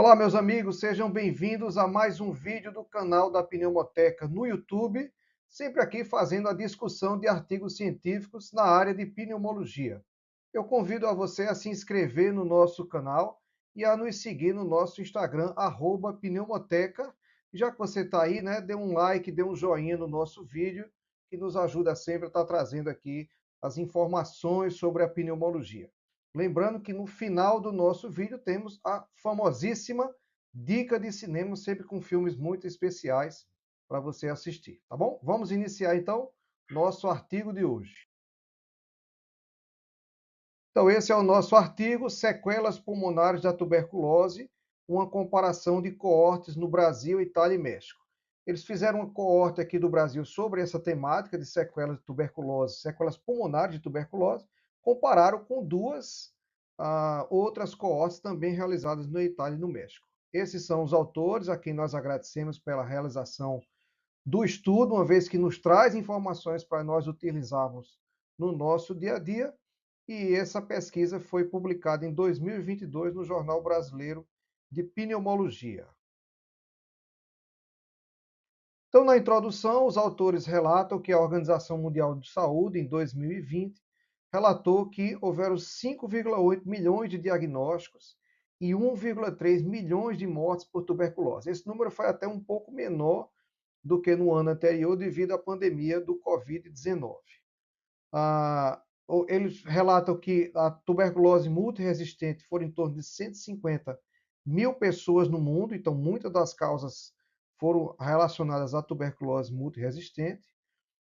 Olá, meus amigos, sejam bem-vindos a mais um vídeo do canal da Pneumoteca no YouTube, sempre aqui fazendo a discussão de artigos científicos na área de pneumologia. Eu convido a você a se inscrever no nosso canal e a nos seguir no nosso Instagram, @pneumoteca. Já que você está aí, né, dê um like, dê um joinha no nosso vídeo, que nos ajuda sempre a estar trazendo aqui as informações sobre a pneumologia. Lembrando que no final do nosso vídeo temos a famosíssima dica de cinema, sempre com filmes muito especiais para você assistir, tá bom? Vamos iniciar então nosso artigo de hoje. Então, esse é o nosso artigo, Sequelas Pulmonares da Tuberculose, uma comparação de coortes no Brasil, Itália e México. Eles fizeram uma coorte aqui do Brasil sobre essa temática de sequelas de tuberculose, sequelas pulmonares de tuberculose, compararam com duas outras coortes também realizadas na Itália e no México. Esses são os autores, a quem nós agradecemos pela realização do estudo, uma vez que nos traz informações para nós utilizarmos no nosso dia a dia, e essa pesquisa foi publicada em 2022 no Jornal Brasileiro de Pneumologia. Então, na introdução, os autores relatam que a Organização Mundial de Saúde, em 2020, relatou que houveram 5,8 milhões de diagnósticos e 1,3 milhões de mortes por tuberculose. Esse número foi até um pouco menor do que no ano anterior, devido à pandemia do Covid-19. Eles relatam que a tuberculose multiresistente foram em torno de 150 mil pessoas no mundo, então muitas das causas foram relacionadas à tuberculose multiresistente,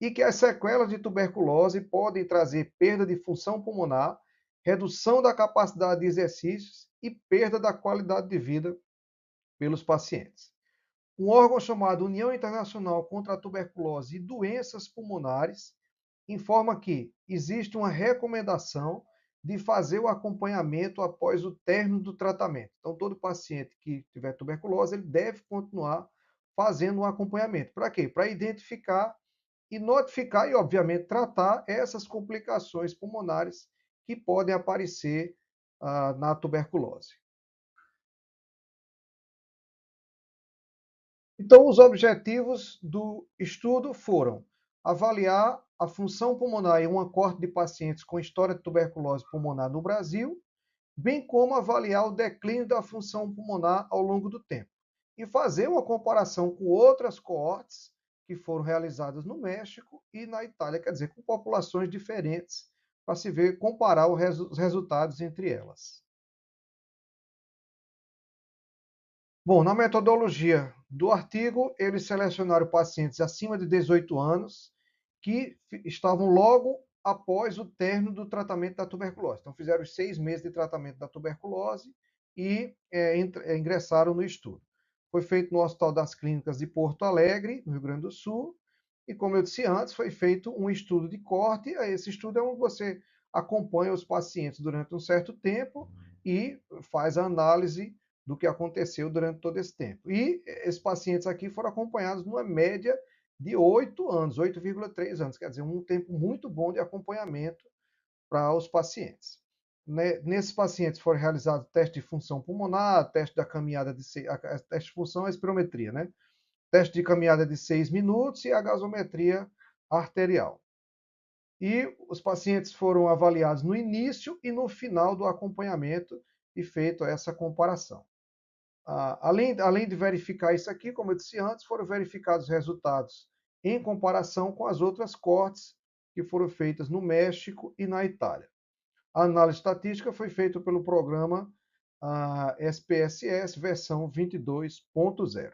e que as sequelas de tuberculose podem trazer perda de função pulmonar, redução da capacidade de exercícios e perda da qualidade de vida pelos pacientes. Um órgão chamado União Internacional contra a Tuberculose e Doenças Pulmonares informa que existe uma recomendação de fazer o acompanhamento após o término do tratamento. Então, todo paciente que tiver tuberculose, ele deve continuar fazendo um acompanhamento. Para quê? Para identificar e notificar e, obviamente, tratar essas complicações pulmonares que podem aparecer na tuberculose. Então, os objetivos do estudo foram avaliar a função pulmonar em uma coorte de pacientes com história de tuberculose pulmonar no Brasil, bem como avaliar o declínio da função pulmonar ao longo do tempo, e fazer uma comparação com outras coortes que foram realizadas no México e na Itália, quer dizer, com populações diferentes, para se ver, comparar os resultados entre elas. Bom, na metodologia do artigo, eles selecionaram pacientes acima de 18 anos que estavam logo após o término do tratamento da tuberculose. Então, fizeram os 6 meses de tratamento da tuberculose e ingressaram no estudo. Foi feito no Hospital das Clínicas de Porto Alegre, no Rio Grande do Sul, e como eu disse antes, foi feito um estudo de corte. Esse estudo é onde você acompanha os pacientes durante um certo tempo e faz a análise do que aconteceu durante todo esse tempo. E esses pacientes aqui foram acompanhados numa média de 8 anos, 8,3 anos, quer dizer, um tempo muito bom de acompanhamento para os pacientes. Nesses pacientes foram realizados teste de função pulmonar, teste da caminhada teste de função, a espirometria, né? Teste de caminhada de 6 minutos e a gasometria arterial. E os pacientes foram avaliados no início e no final do acompanhamento e feito essa comparação. Além de verificar isso aqui, como eu disse antes, foram verificados os resultados em comparação com as outras coortes que foram feitas no México e na Itália. A análise estatística foi feita pelo programa SPSS versão 22.0.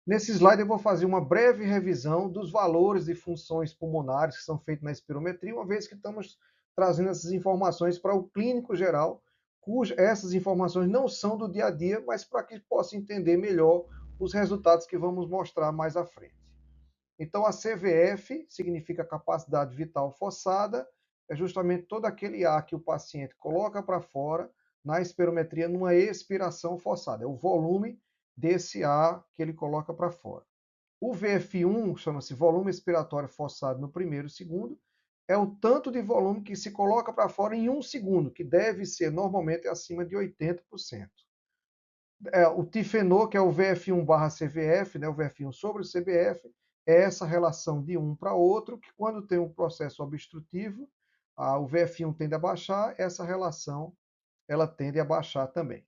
Nesse slide eu vou fazer uma breve revisão dos valores de funções pulmonares que são feitos na espirometria, uma vez que estamos trazendo essas informações para o clínico geral, essas informações não são do dia a dia, mas para que possa entender melhor os resultados que vamos mostrar mais à frente. Então, a CVF significa capacidade vital forçada, é justamente todo aquele ar que o paciente coloca para fora na espirometria numa expiração forçada, é o volume desse ar que ele coloca para fora. O VF1 chama-se volume expiratório forçado no primeiro e segundo, é o tanto de volume que se coloca para fora em 1 segundo, que deve ser normalmente acima de 80%. O tifenor, que é o VF1/CVF, né, o VF1 sobre o CBF, é essa relação de um para outro, que quando tem um processo obstrutivo, o VF1 tende a baixar, essa relação ela tende a baixar também.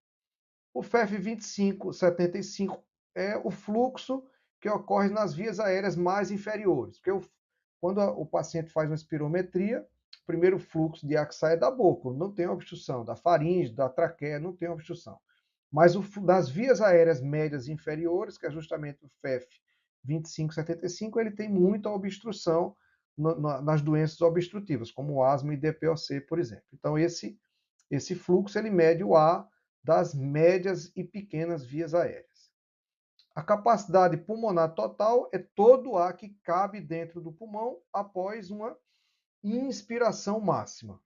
O FEF25/75 é o fluxo que ocorre nas vias aéreas mais inferiores, porque quando o paciente faz uma espirometria, o primeiro fluxo de ar que sai é da boca, não tem obstrução, da faringe, da traqueia, não tem obstrução. Mas das vias aéreas médias inferiores, que é justamente o FEF 25/75, ele tem muita obstrução nas doenças obstrutivas, como asma e DPOC, por exemplo. Então, esse fluxo ele mede o ar das médias e pequenas vias aéreas. A capacidade pulmonar total é todo o ar que cabe dentro do pulmão após uma inspiração máxima.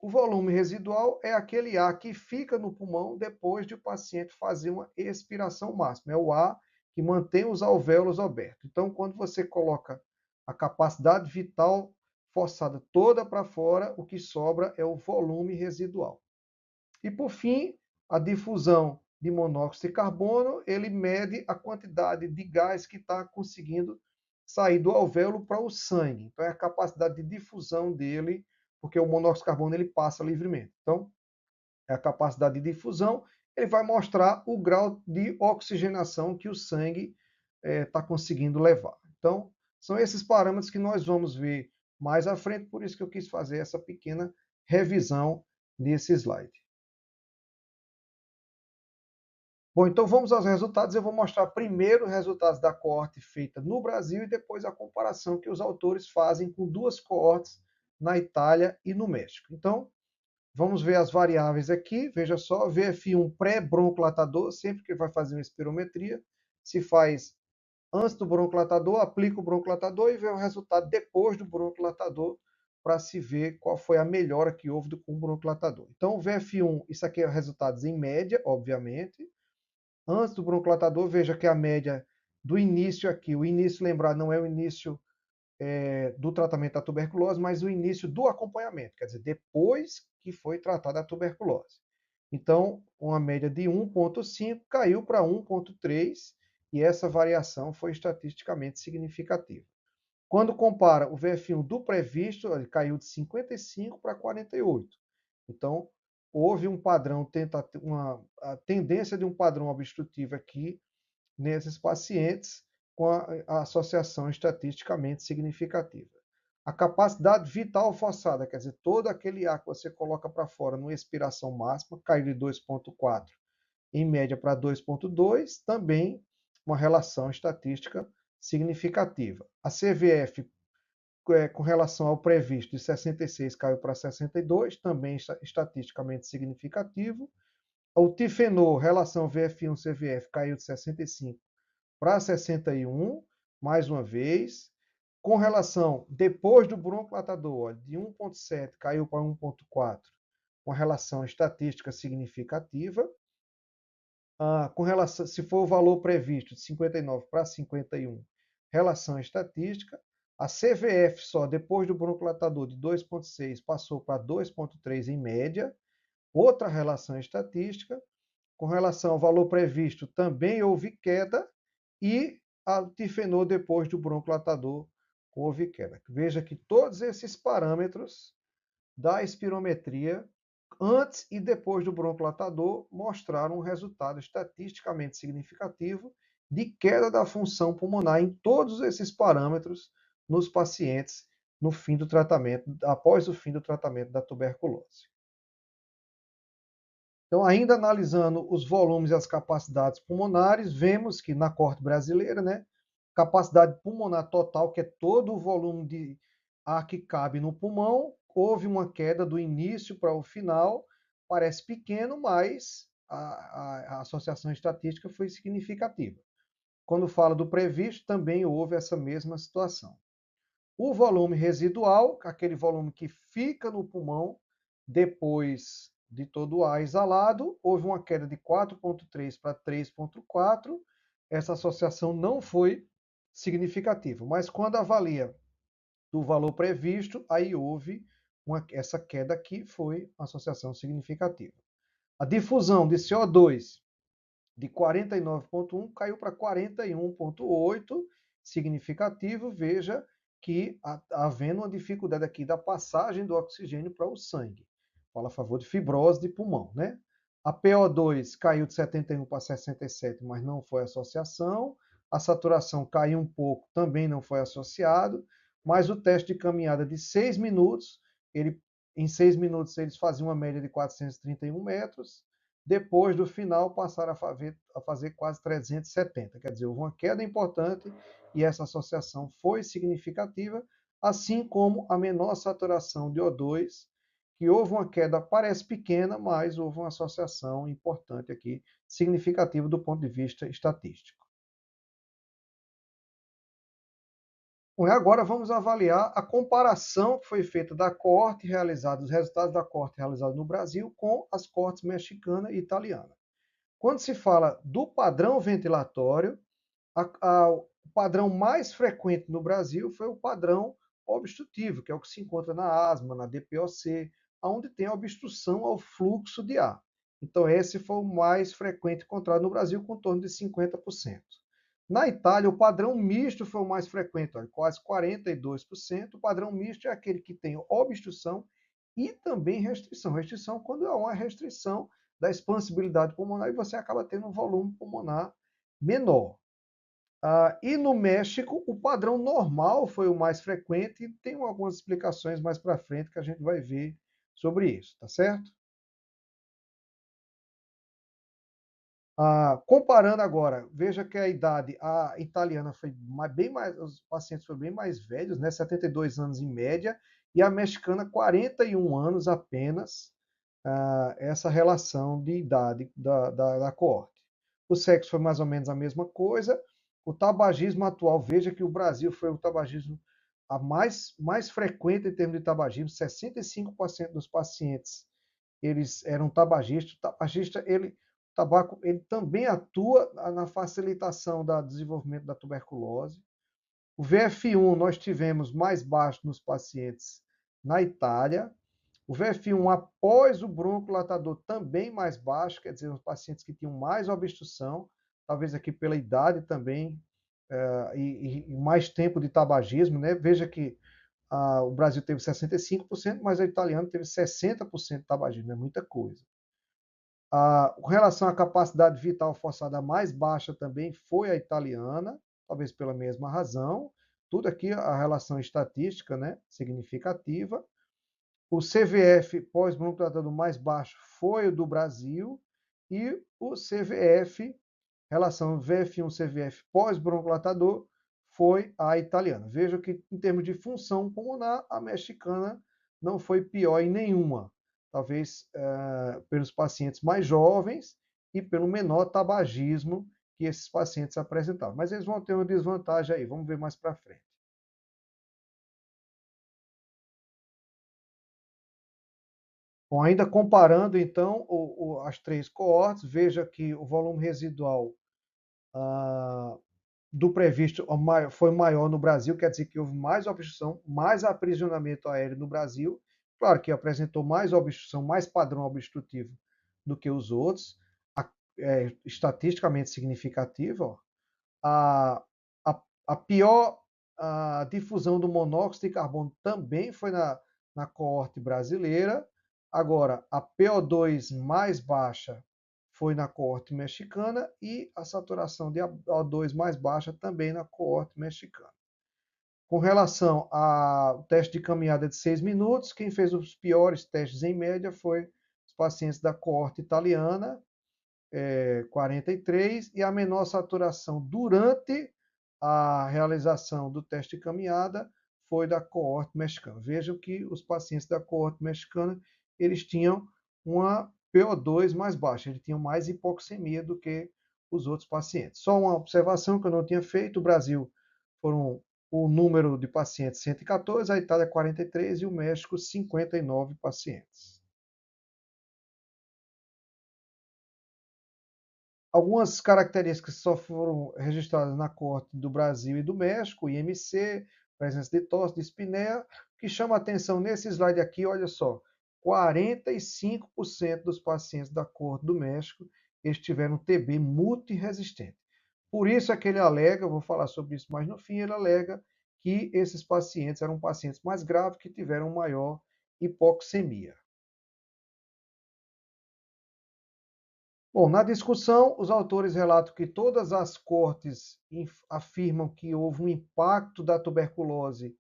O volume residual é aquele ar que fica no pulmão depois de o paciente fazer uma expiração máxima. É o ar que mantém os alvéolos abertos. Então, quando você coloca a capacidade vital forçada toda para fora, o que sobra é o volume residual. E, por fim, a difusão de monóxido de carbono, ele mede a quantidade de gás que está conseguindo sair do alvéolo para o sangue. Então, é a capacidade de difusão dele, porque o monóxido de carbono ele passa livremente. Então, é a capacidade de difusão, ele vai mostrar o grau de oxigenação que o sangue está conseguindo levar. Então, são esses parâmetros que nós vamos ver mais à frente, por isso que eu quis fazer essa pequena revisão nesse slide. Bom, então vamos aos resultados. Eu vou mostrar primeiro os resultados da coorte feita no Brasil e depois a comparação que os autores fazem com duas coortes na Itália e no México. Então, vamos ver as variáveis aqui. Veja só, VF1 pré-broncodilatador, sempre que vai fazer uma espirometria, se faz antes do broncodilatador, aplica o broncodilatador e vê o resultado depois do broncodilatador para se ver qual foi a melhora que houve com o broncodilatador. Então, o VF1, isso aqui é resultados em média, obviamente. Antes do broncodilatador, veja que a média do início aqui, o início, lembrar, não é o início do tratamento da tuberculose, mas o início do acompanhamento, quer dizer, depois que foi tratada a tuberculose. Então, uma média de 1,5 caiu para 1,3 e essa variação foi estatisticamente significativa. Quando compara o VF1 do previsto, ele caiu de 55 para 48. Então, houve um padrão, a tendência de um padrão obstrutivo aqui nesses pacientes com a associação estatisticamente significativa. A capacidade vital forçada, quer dizer, todo aquele ar que você coloca para fora numa expiração máxima, caiu de 2,4 em média para 2,2, também uma relação estatística significativa. A CVF, com relação ao previsto, de 66 caiu para 62, também estatisticamente significativo. O tifenor, relação VF1-CVF, caiu de 65 para 61, mais uma vez. Com relação, depois do broncodilatador, de 1,7 caiu para 1,4, uma relação estatística significativa. Com relação, se for o valor previsto de 59 para 51, relação estatística. A CVF só, depois do broncodilatador de 2,6, passou para 2,3 em média, outra relação estatística. Com relação ao valor previsto, também houve queda, e a tifenor, depois do broncodilatador, houve queda. Veja que todos esses parâmetros da espirometria, antes e depois do broncodilatador, mostraram um resultado estatisticamente significativo de queda da função pulmonar em todos esses parâmetros nos pacientes no fim do tratamento, após o fim do tratamento da tuberculose. Então, ainda analisando os volumes e as capacidades pulmonares, vemos que na coorte brasileira, né, capacidade pulmonar total, que é todo o volume de ar que cabe no pulmão, houve uma queda do início para o final, parece pequeno, mas a associação estatística foi significativa. Quando fala do previsto, também houve essa mesma situação. O volume residual, aquele volume que fica no pulmão depois de todo o ar exalado, houve uma queda de 4,3 para 3,4. Essa associação não foi significativa, mas quando avalia do valor previsto, aí houve essa queda aqui, foi uma associação significativa. A difusão de CO2 de 49,1 caiu para 41,8, significativo. Veja que havendo uma dificuldade aqui da passagem do oxigênio para o sangue. Fala a favor de fibrose de pulmão, né? A PO2 caiu de 71 para 67, mas não foi associação. A saturação caiu um pouco, também não foi associado. Mas o teste de caminhada de 6 minutos, em 6 minutos eles faziam uma média de 431 metros. Depois do final, passaram a fazer quase 370. Quer dizer, houve uma queda importante e essa associação foi significativa, assim como a menor saturação de O2, que houve uma queda, parece pequena, mas houve uma associação importante aqui, significativa do ponto de vista estatístico. Bom, e agora vamos avaliar a comparação que foi feita da coorte realizada, os resultados da coorte realizada no Brasil com as coortes mexicana e italiana. Quando se fala do padrão ventilatório, o padrão mais frequente no Brasil foi o padrão obstrutivo, que é o que se encontra na asma, na DPOC, onde tem obstrução ao fluxo de ar. Então, esse foi o mais frequente encontrado no Brasil, com em torno de 50%. Na Itália, o padrão misto foi o mais frequente, olha, quase 42%. O padrão misto é aquele que tem obstrução e também restrição. Restrição quando há uma restrição da expansibilidade pulmonar e você acaba tendo um volume pulmonar menor. E no México, o padrão normal foi o mais frequente e tem algumas explicações mais para frente que a gente vai ver sobre isso, tá certo? Comparando agora, veja que a idade, a italiana foi bem mais, os pacientes foram bem mais velhos, né? 72 anos em média, e a mexicana 41 anos apenas, essa relação de idade da coorte. O sexo foi mais ou menos a mesma coisa. O tabagismo atual, veja que o Brasil foi o tabagismo mais frequente em termos de tabagismo, 65% dos pacientes eles eram tabagistas. O tabagista, o tabaco, ele também atua na facilitação do desenvolvimento da tuberculose. O VF1 nós tivemos mais baixo nos pacientes na Itália. O VF1 após o broncolatador também mais baixo, quer dizer, os pacientes que tinham mais obstrução, talvez aqui pela idade também, e mais tempo de tabagismo, né? Veja que o Brasil teve 65%, mas o italiano teve 60% de tabagismo, é muita coisa. Com relação à capacidade vital forçada mais baixa também foi a italiana, talvez pela mesma razão. Tudo aqui a relação estatística, né, significativa. O CVF pós-broncolatador mais baixo foi o do Brasil e o CVF, relação VF1-CVF pós-broncolatador, foi a italiana. Veja que, em termos de função pulmonar, a mexicana não foi pior em nenhuma. Talvez pelos pacientes mais jovens e pelo menor tabagismo que esses pacientes apresentavam. Mas eles vão ter uma desvantagem aí, vamos ver mais para frente. Bom, ainda comparando, então, as três coortes, veja que o volume residual do previsto foi maior no Brasil, quer dizer que houve mais obstrução, mais aprisionamento aéreo no Brasil. Claro que apresentou mais obstrução, mais padrão obstrutivo do que os outros, estatisticamente significativo. A, a pior difusão do monóxido de carbono também foi na coorte brasileira. Agora, a PO2 mais baixa foi na coorte mexicana e a saturação de O2 mais baixa também na coorte mexicana. Com relação ao teste de caminhada de 6 minutos, quem fez os piores testes em média foi os pacientes da coorte italiana, 43, e a menor saturação durante a realização do teste de caminhada foi da coorte mexicana. Vejam que os pacientes da coorte mexicana, eles tinham uma PO2 mais baixa, eles tinham mais hipoxemia do que os outros pacientes. Só uma observação que eu não tinha feito, o Brasil foram o número de pacientes 114, a Itália 43 e o México 59 pacientes. Algumas características só foram registradas na coorte do Brasil e do México, IMC, presença de tosse, de espinéia. O que chama atenção nesse slide aqui, olha só, 45% dos pacientes da Corte do México eles tiveram TB multiresistente. Por isso é que ele alega, eu vou falar sobre isso mais no fim, ele alega que esses pacientes eram pacientes mais graves que tiveram maior hipoxemia. Bom, na discussão, os autores relatam que todas as cortes afirmam que houve um impacto da tuberculose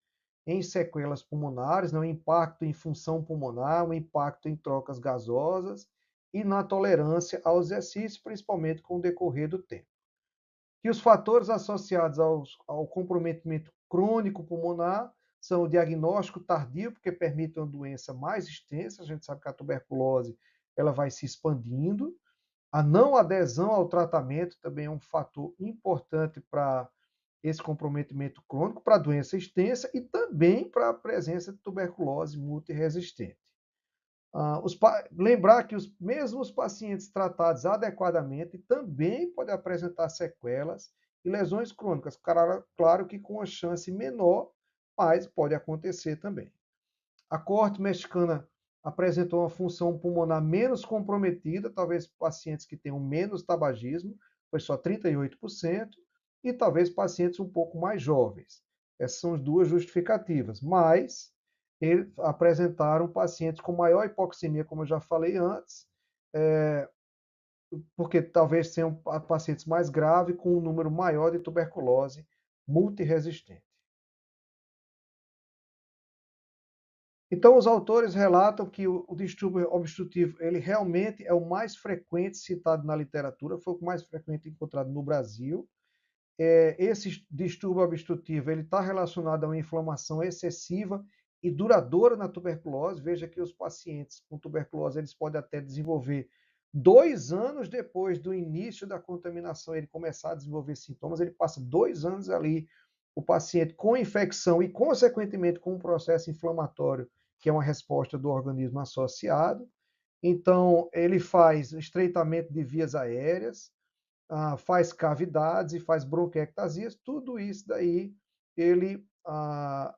em sequelas pulmonares, um impacto em função pulmonar, um impacto em trocas gasosas e na tolerância aos exercícios, principalmente com o decorrer do tempo. Que os fatores associados ao comprometimento crônico pulmonar são o diagnóstico tardio, porque permite uma doença mais extensa, a gente sabe que a tuberculose ela vai se expandindo, a não adesão ao tratamento também é um fator importante para esse comprometimento crônico, para a doença extensa e também para a presença de tuberculose multiresistente. Lembrar que os mesmos pacientes tratados adequadamente também podem apresentar sequelas e lesões crônicas, claro que com uma chance menor, mas pode acontecer também. A corte mexicana apresentou uma função pulmonar menos comprometida, talvez pacientes que tenham menos tabagismo, foi só 38%, e talvez pacientes um pouco mais jovens. Essas são as duas justificativas, mas eles apresentaram pacientes com maior hipoxemia, como eu já falei antes, porque talvez sejam pacientes mais graves com um número maior de tuberculose multiresistente. Então, os autores relatam que o distúrbio obstrutivo ele realmente é o mais frequente citado na literatura, foi o mais frequente encontrado no Brasil. Esse distúrbio obstrutivo ele está relacionado a uma inflamação excessiva e duradoura na tuberculose. Veja que os pacientes com tuberculose eles podem até desenvolver 2 anos depois do início da contaminação, ele começar a desenvolver sintomas, ele passa 2 anos ali, o paciente com infecção e, consequentemente, com um processo inflamatório, que é uma resposta do organismo associado. Então, ele faz estreitamento de vias aéreas, faz cavidades e faz bronquiectasias, tudo isso daí ele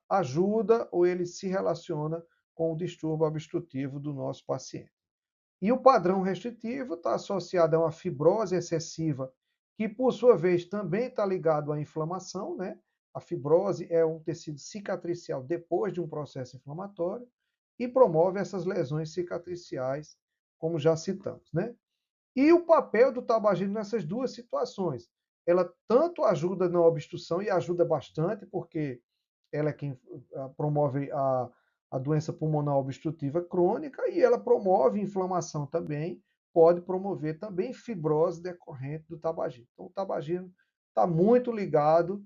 ajuda ou ele se relaciona com o distúrbio obstrutivo do nosso paciente. E o padrão restritivo está associado a uma fibrose excessiva, que por sua vez também está ligado à inflamação, né? A fibrose é um tecido cicatricial depois de um processo inflamatório e promove essas lesões cicatriciais, como já citamos, né? E o papel do tabagismo nessas duas situações? Ela tanto ajuda na obstrução e ajuda bastante, porque ela é quem promove a doença pulmonar obstrutiva crônica e ela promove inflamação também, pode promover também fibrose decorrente do tabagismo. Então, o tabagismo está muito ligado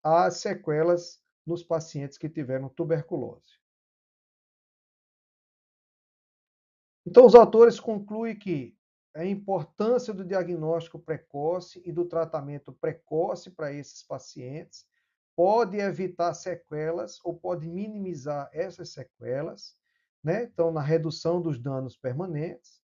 às sequelas nos pacientes que tiveram tuberculose. Então, os autores concluem que a importância do diagnóstico precoce e do tratamento precoce para esses pacientes pode evitar sequelas ou pode minimizar essas sequelas, né? Então, na redução dos danos permanentes,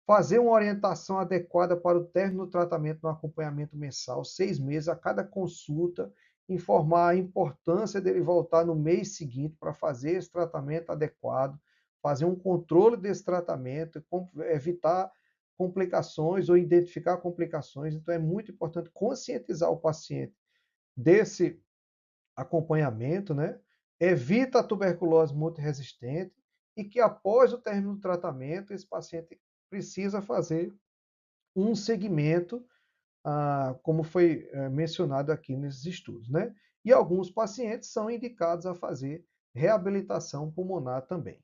fazer uma orientação adequada para o término do tratamento no acompanhamento mensal, 6 meses a cada consulta, informar a importância dele voltar no mês seguinte para fazer esse tratamento adequado, fazer um controle desse tratamento, evitar complicações ou identificar complicações. Então, é muito importante conscientizar o paciente desse acompanhamento, né? Evita a tuberculose multiresistente e que após o término do tratamento, esse paciente precisa fazer um segmento, como foi mencionado aqui nesses estudos, né? E alguns pacientes são indicados a fazer reabilitação pulmonar também.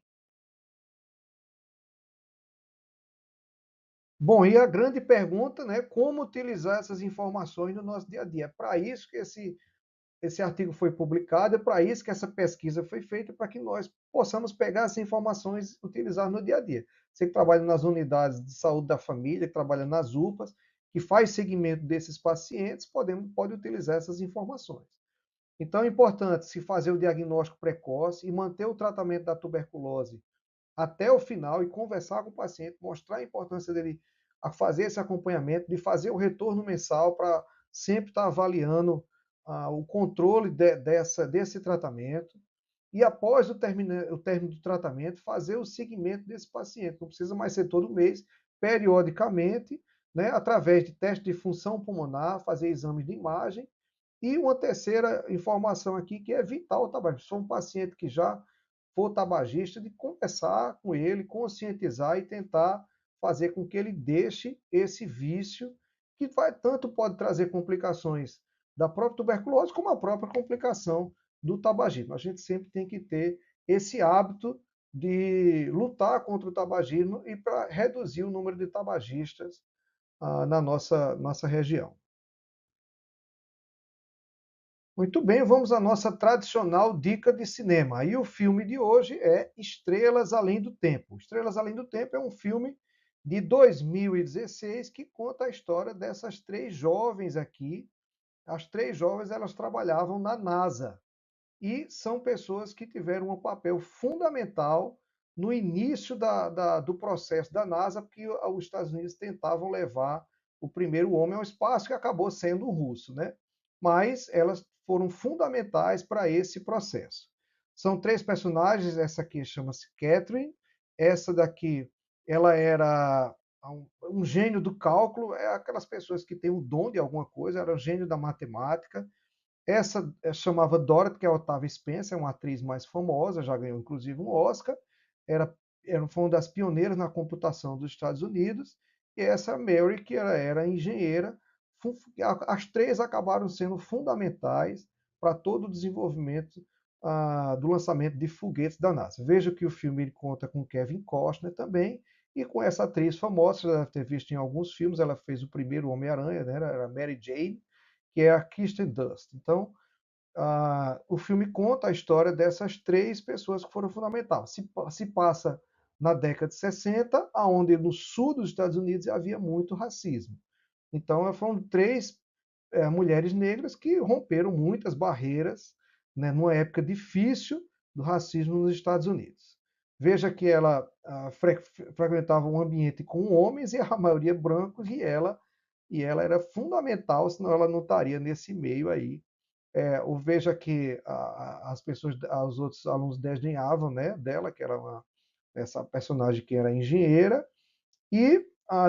Bom, e a grande pergunta, né, como utilizar essas informações no nosso dia a dia? É para isso que esse artigo foi publicado, é para isso que essa pesquisa foi feita, para que nós possamos pegar essas informações e utilizar no dia a dia. Você que trabalha nas unidades de saúde da família, que trabalha nas UPAs, que faz seguimento desses pacientes, pode utilizar essas informações. Então é importante se fazer o diagnóstico precoce e manter o tratamento da tuberculose até o final e conversar com o paciente, mostrar a importância dele a fazer esse acompanhamento, de fazer o retorno mensal para sempre estar avaliando o controle desse tratamento e, após o término do tratamento, fazer o seguimento desse paciente. Não precisa mais ser todo mês, periodicamente, né, através de teste de função pulmonar, fazer exames de imagem. E uma terceira informação aqui, que é evitar o tabagismo. Se for um paciente que já for tabagista, de conversar com ele, conscientizar e tentar fazer com que ele deixe esse vício, que tanto pode trazer complicações da própria tuberculose, como a própria complicação do tabagismo. A gente sempre tem que ter esse hábito de lutar contra o tabagismo e para reduzir o número de tabagistas na nossa região. Muito bem, vamos à nossa tradicional dica de cinema. E o filme de hoje é Estrelas Além do Tempo. Estrelas Além do Tempo é um filme de 2016 que conta a história dessas três jovens aqui. As três jovens, elas trabalhavam na NASA e são pessoas que tiveram um papel fundamental no início do processo da NASA, porque os Estados Unidos tentavam levar o primeiro homem ao espaço, que acabou sendo um russo, né? Mas elas foram fundamentais para esse processo. São três personagens, essa aqui chama-se Catherine, essa daqui, ela era um gênio do cálculo, é aquelas pessoas que têm o dom de alguma coisa, era um gênio da matemática. Essa chamava Dorothy, que é a Octavia Spencer, é uma atriz mais famosa, já ganhou inclusive um Oscar, foi uma das pioneiras na computação dos Estados Unidos, e essa Mary, que ela era engenheira. As três acabaram sendo fundamentais para todo o desenvolvimento do lançamento de foguetes da NASA. Veja que o filme ele conta com Kevin Costner também, e com essa atriz famosa, você já deve ter visto em alguns filmes, ela fez o primeiro Homem-Aranha, né? Era Mary Jane, que é a Kirsten Dunst. Então, o filme conta a história dessas três pessoas que foram fundamentais. Se passa na década de 60, onde no sul dos Estados Unidos havia muito racismo. Então, foram três mulheres negras que romperam muitas barreiras, né, numa época difícil do racismo nos Estados Unidos. Veja que ela frequentava um ambiente com homens, e a maioria brancos, e ela era fundamental, senão ela não estaria nesse meio aí. Veja que as pessoas, os outros alunos desdenhavam, né, dela, que era essa personagem que era engenheira. E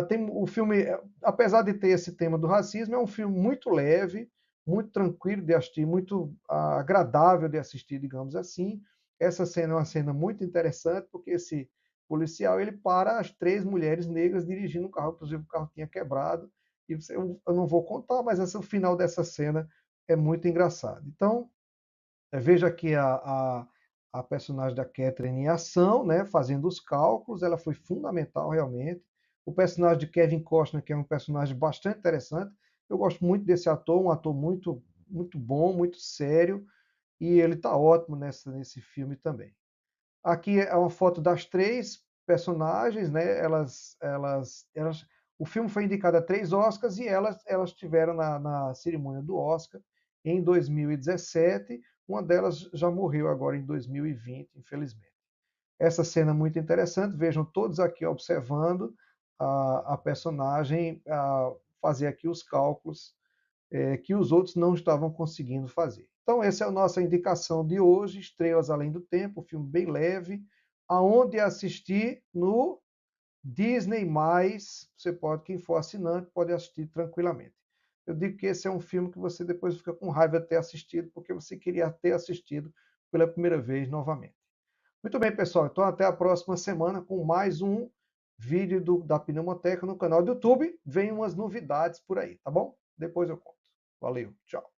tem o filme, apesar de ter esse tema do racismo, é um filme muito leve, muito tranquilo de assistir, muito agradável de assistir, digamos assim. Essa cena é uma cena muito interessante, porque esse policial ele para as três mulheres negras dirigindo um carro, inclusive o carro tinha quebrado. E eu não vou contar, mas o final dessa cena é muito engraçado. Então, veja aqui a personagem da Catherine em ação, né, fazendo os cálculos, ela foi fundamental realmente. O personagem de Kevin Costner, que é um personagem bastante interessante, eu gosto muito desse ator, um ator muito, muito bom, muito sério, e ele está ótimo nesse filme também. Aqui é uma foto das três personagens, né? O filme foi indicado a 3 Oscars e elas estiveram na cerimônia do Oscar em 2017. Uma delas já morreu agora em 2020, infelizmente. Essa cena é muito interessante. Vejam todos aqui observando a personagem fazer aqui os cálculos que os outros não estavam conseguindo fazer. Então, essa é a nossa indicação de hoje, Estrelas Além do Tempo, um filme bem leve, aonde assistir no Disney+, você pode, quem for assinante, pode assistir tranquilamente. Eu digo que esse é um filme que você depois fica com raiva de ter assistido, porque você queria ter assistido pela primeira vez novamente. Muito bem, pessoal, então até a próxima semana com mais um vídeo da Pneumoteca no canal do YouTube. Vem umas novidades por aí, tá bom? Depois eu conto. Valeu, tchau.